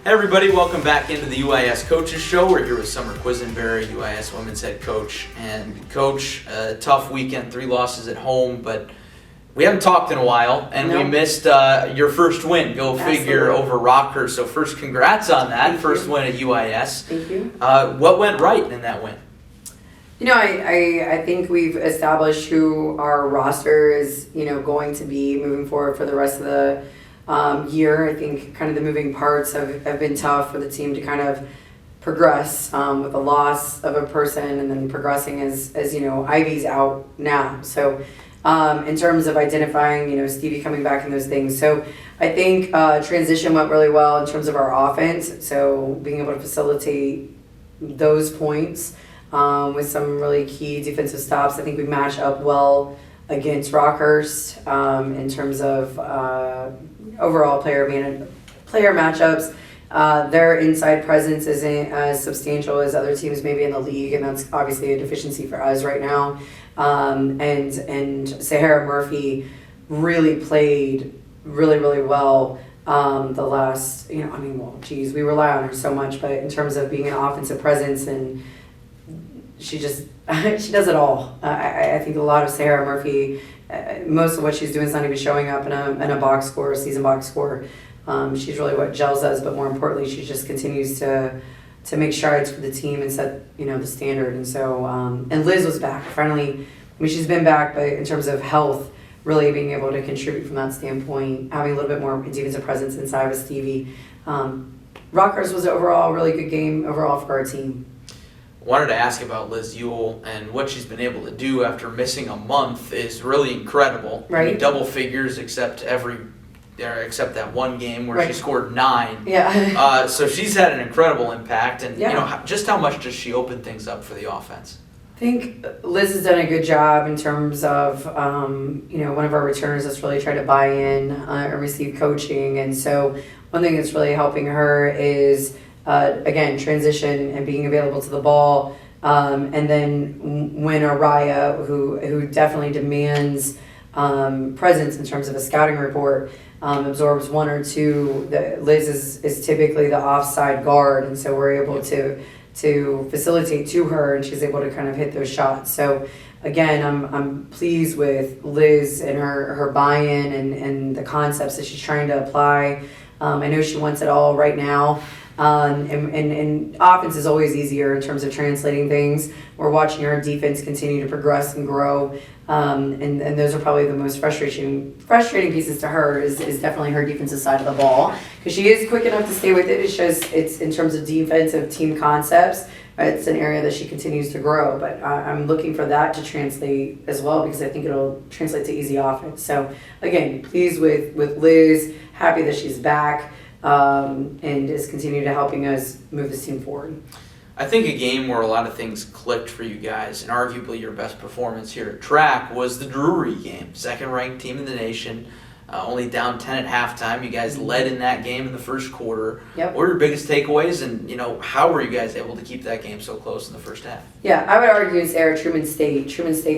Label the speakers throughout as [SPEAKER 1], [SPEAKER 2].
[SPEAKER 1] Hey everybody, welcome back into the UIS Coaches Show. We're here with Summer Quesenberry, UIS Women's Head Coach. And Coach, tough weekend, 3 losses at home, but we haven't talked in a while, and we missed your first win, go figure, over Rockhurst. So first, congrats on that, first win at UIS.
[SPEAKER 2] Thank you.
[SPEAKER 1] What went right in that win?
[SPEAKER 2] You know, I think we've established who our roster is, going to be moving forward for the rest of the year. I think kind of the moving parts have been tough for the team to kind of progress with the loss of a person and then progressing as Ivy's out now. So in terms of identifying, Stevie coming back and those things. So I think transition went really well in terms of our offense. So being able to facilitate those points with some really key defensive stops. I think we match up well against Rockhurst in terms of overall player matchups. Their inside presence isn't as substantial as other teams maybe in the league, and that's obviously a deficiency for us right now. And Sahara Murphy really played really well the last, we rely on her so much, but in terms of being an offensive presence, and she does it all. I think a lot of Sahara Murphy, most of what she's doing is not even showing up in a box score, a season box score. She's really what gels us, but more importantly, she just continues to make strides for the team and set the standard. And so and Liz was back finally. She's been back, but in terms of health, really being able to contribute from that standpoint, having a little bit more defensive presence inside with Stevie. Rockhurst was overall a really good game overall for our team.
[SPEAKER 1] Wanted to ask about Liz Ewell, and what she's been able to do after missing a month is really incredible.
[SPEAKER 2] Right.
[SPEAKER 1] I mean, double figures except that one game where she scored 9.
[SPEAKER 2] Yeah.
[SPEAKER 1] So she's had an incredible impact, and just how much does she open things up for the offense?
[SPEAKER 2] I think Liz has done a good job in terms of one of our returners that's really tried to buy in and receive coaching, and so one thing that's really helping her is again, transition and being available to the ball. And then when Araya, who definitely demands presence in terms of a scouting report, absorbs 1 or 2, Liz is typically the offside guard, and so we're able to facilitate to her, and she's able to kind of hit those shots. So again, I'm pleased with Liz and her buy-in and the concepts that she's trying to apply. I know she wants it all right now. And offense is always easier in terms of translating things. We're watching our defense continue to progress and grow, and those are probably the most frustrating pieces to her is definitely her defensive side of the ball, because she is quick enough to stay with it. It's just it's in terms of defensive team concepts. It's an area that she continues to grow, but I'm looking for that to translate as well, because I think it'll translate to easy offense. So again, pleased with Liz, happy that she's back. And is continuing to helping us move this team forward.
[SPEAKER 1] I think a game where a lot of things clicked for you guys, and arguably your best performance here at track, was the Drury game. Second-ranked team in the nation, only down 10 at halftime. You guys led in that game in the first quarter.
[SPEAKER 2] Yep.
[SPEAKER 1] What were your biggest takeaways, and how were you guys able to keep that game so close in the first half?
[SPEAKER 2] Yeah, I would argue it's our Truman State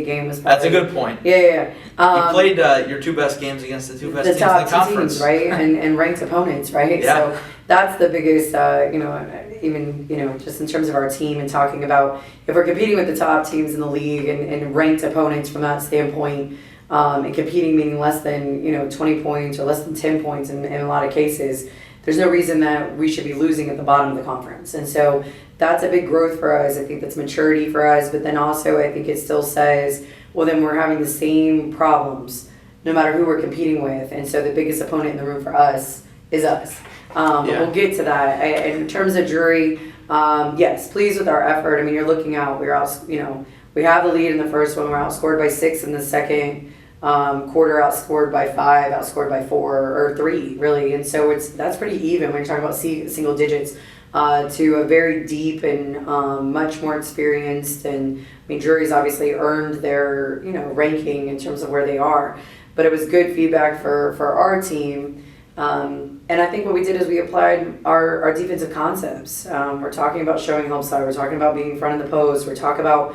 [SPEAKER 2] game was probably...
[SPEAKER 1] That's a good point.
[SPEAKER 2] Yeah.
[SPEAKER 1] You played your 2 best games against the 2 best teams in the conference.
[SPEAKER 2] Teams, right? and ranked opponents, right?
[SPEAKER 1] Yeah.
[SPEAKER 2] So that's the biggest, even, just in terms of our team and talking about if we're competing with the top teams in the league and ranked opponents from that standpoint, and competing meaning less than 20 points or less than 10 points in a lot of cases, there's no reason that we should be losing at the bottom of the conference. And so that's a big growth for us. I think that's maturity for us, but then also I think it still says, well, then we're having the same problems no matter who we're competing with, and so the biggest opponent in the room for us is us. But we'll get to that. In terms of Drury, yes, pleased with our effort. I mean, you're looking out. We're out. We have the lead in the first one. We're outscored by 6 in the second quarter. Outscored by 5. Outscored by 4 or 3, really. And so that's pretty even when you're talking about single digits. To a very deep and much more experienced, and Drury's obviously earned their ranking in terms of where they are. But it was good feedback for our team. And I think what we did is we applied our defensive concepts. We're talking about showing help side. We're talking about being in front of the post. We're talking about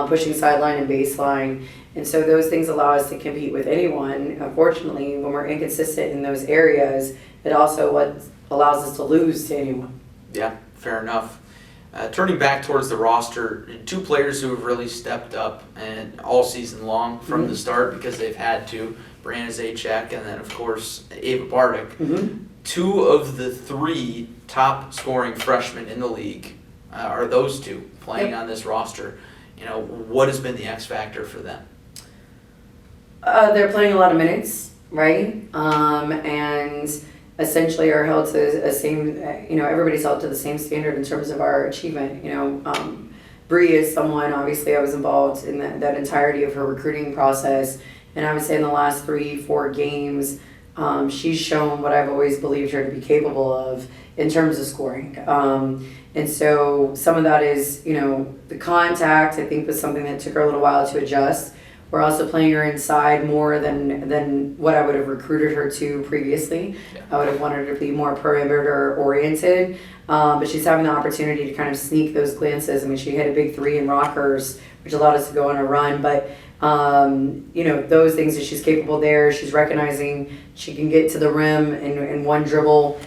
[SPEAKER 2] pushing sideline and baseline. And so those things allow us to compete with anyone. Unfortunately, when we're inconsistent in those areas, it also allows us to lose to anyone.
[SPEAKER 1] Yeah, fair enough. Turning back towards the roster, two players who have really stepped up and all season long from the start because they've had to, Brianna Zajac and then, of course, Ava Bardick. Two of the three top scoring freshmen in the league are those two playing on this roster. You know, what has been the X factor for them?
[SPEAKER 2] They're playing a lot of minutes, right? And essentially are held to the same, everybody's held to the same standard in terms of our achievement. Bree is someone, obviously I was involved in that entirety of her recruiting process, and I would say in the last 3-4 games, she's shown what I've always believed her to be capable of in terms of scoring. And so some of that is, the contact, I think, was something that took her a little while to adjust. We're also playing her inside more than what I would have recruited her to previously. Yeah. I would have wanted her to be more perimeter oriented, but she's having the opportunity to kind of sneak those glances. I mean, she hit a big 3 in rockers, which allowed us to go on a run, but those things that she's capable there. She's recognizing she can get to the rim in one dribble.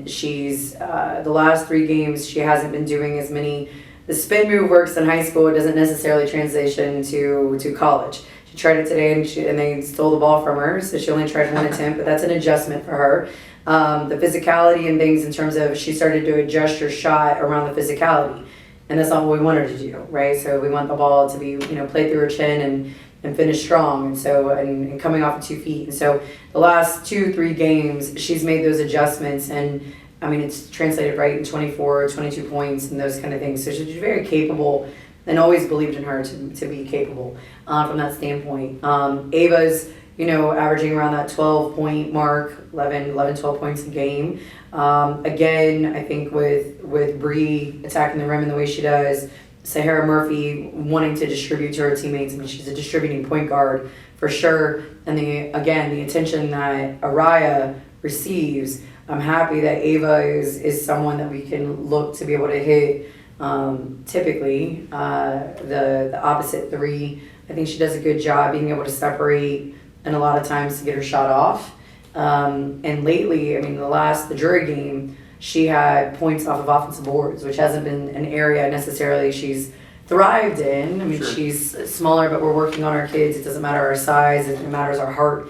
[SPEAKER 2] She's the last 3 games she hasn't been doing as many. The spin move works in high school. It doesn't necessarily translation to college. She tried it today and they stole the ball from her, so she only tried 1 attempt, but that's an adjustment for her. The physicality and things in terms of she started to adjust her shot around the physicality, and that's not what we want her to do, right? So we want the ball to be, played through her chin and finish strong, and so and coming off of 2 feet. And so the last 2-3 games, she's made those adjustments, and I mean, it's translated right in 24, 22 points and those kind of things. So she's very capable, and always believed in her to be capable from that standpoint. Ava's, averaging around that 12-point mark, 11, 12 points a game. Again, I think with Bree attacking the rim in the way she does, Sahara Murphy wanting to distribute to her teammates. I mean, she's a distributing point guard for sure. And the attention that Araya receives, I'm happy that Ava is someone that we can look to be able to hit typically the opposite 3. I think she does a good job being able to separate and a lot of times to get her shot off. And lately, I mean, the jury game, she had points off of offensive boards, which hasn't been an area necessarily she's thrived in. I mean, sure. She's smaller, but we're working on our kids. It doesn't matter our size, it matters our heart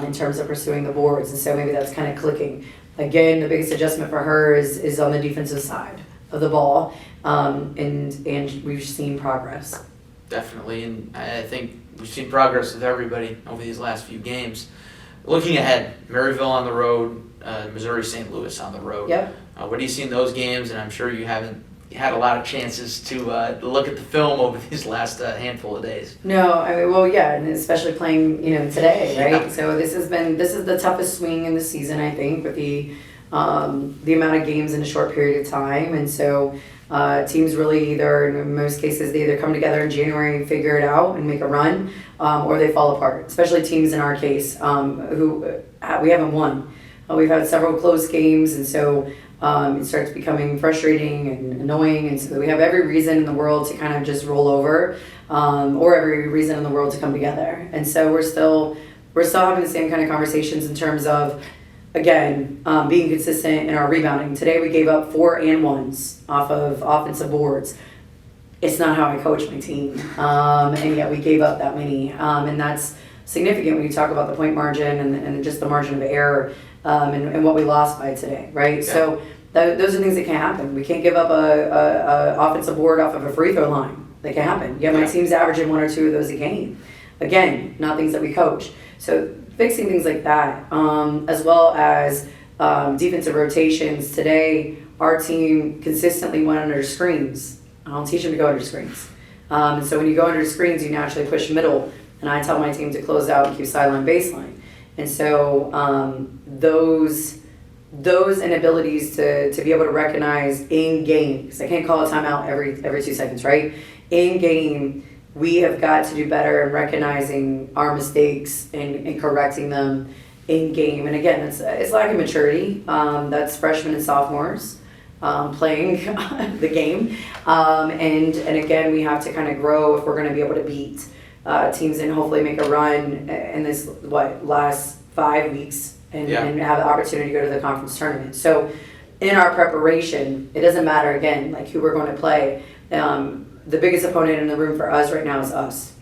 [SPEAKER 2] in terms of pursuing the boards. And so maybe that's kind of clicking. Again, the biggest adjustment for her is on the defensive side of the ball, and we've seen progress.
[SPEAKER 1] Definitely, and I think we've seen progress with everybody over these last few games. Looking ahead, Maryville on the road, Missouri St. Louis on the road.
[SPEAKER 2] Yep.
[SPEAKER 1] What do you see in those games? And I'm sure you haven't had a lot of chances to look at the film over these last handful of days.
[SPEAKER 2] No, I mean, well, yeah, and especially playing, today, right?
[SPEAKER 1] Yeah.
[SPEAKER 2] So this is the toughest swing in the season, I think, with the amount of games in a short period of time, and so teams really in most cases, they either come together in January and figure it out and make a run, or they fall apart. Especially teams in our case who we haven't won. We've had several close games, and so it starts becoming frustrating and annoying, and so we have every reason in the world to kind of just roll over, or every reason in the world to come together. And so we're still having the same kind of conversations in terms of, again, being consistent in our rebounding. Today we gave up 4 and 1s off of offensive boards. It's not how I coach my team, and yet we gave up that many, and that's significant when you talk about the point margin and just the margin of error. And what we lost by today, right? Yeah. So those are things that can't happen. We can't give up a offensive board off of a free throw line. They can happen. Yeah, my team's averaging 1 or 2 of those a game. Again, not things that we coach. So fixing things like that, as well as defensive rotations. Today, our team consistently went under screens. I don't teach them to go under screens. And so when you go under screens, you naturally push middle. And I tell my team to close out and keep sideline baseline. And so those inabilities to be able to recognize in game, because I can't call a timeout every 2 seconds, right? In game, we have got to do better in recognizing our mistakes and correcting them in game. And again, it's lack of maturity. That's freshmen and sophomores playing the game. And again, we have to kind of grow if we're going to be able to beat teams and hopefully make a run in this last 5 weeks and,
[SPEAKER 1] Yeah.
[SPEAKER 2] and have the opportunity to go to the conference tournament. So in our preparation, it doesn't matter again, like who we're going to play. The biggest opponent in the room for us right now is us.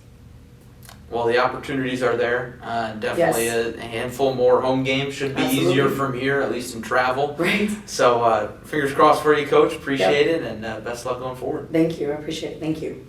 [SPEAKER 1] Well, the opportunities are there. Definitely
[SPEAKER 2] Yes.
[SPEAKER 1] a handful more home games should be
[SPEAKER 2] Absolutely.
[SPEAKER 1] easier from here, at least in travel.
[SPEAKER 2] Right.
[SPEAKER 1] So fingers crossed for you, Coach. Appreciate it, and best luck going forward.
[SPEAKER 2] Thank you. I appreciate it. Thank you.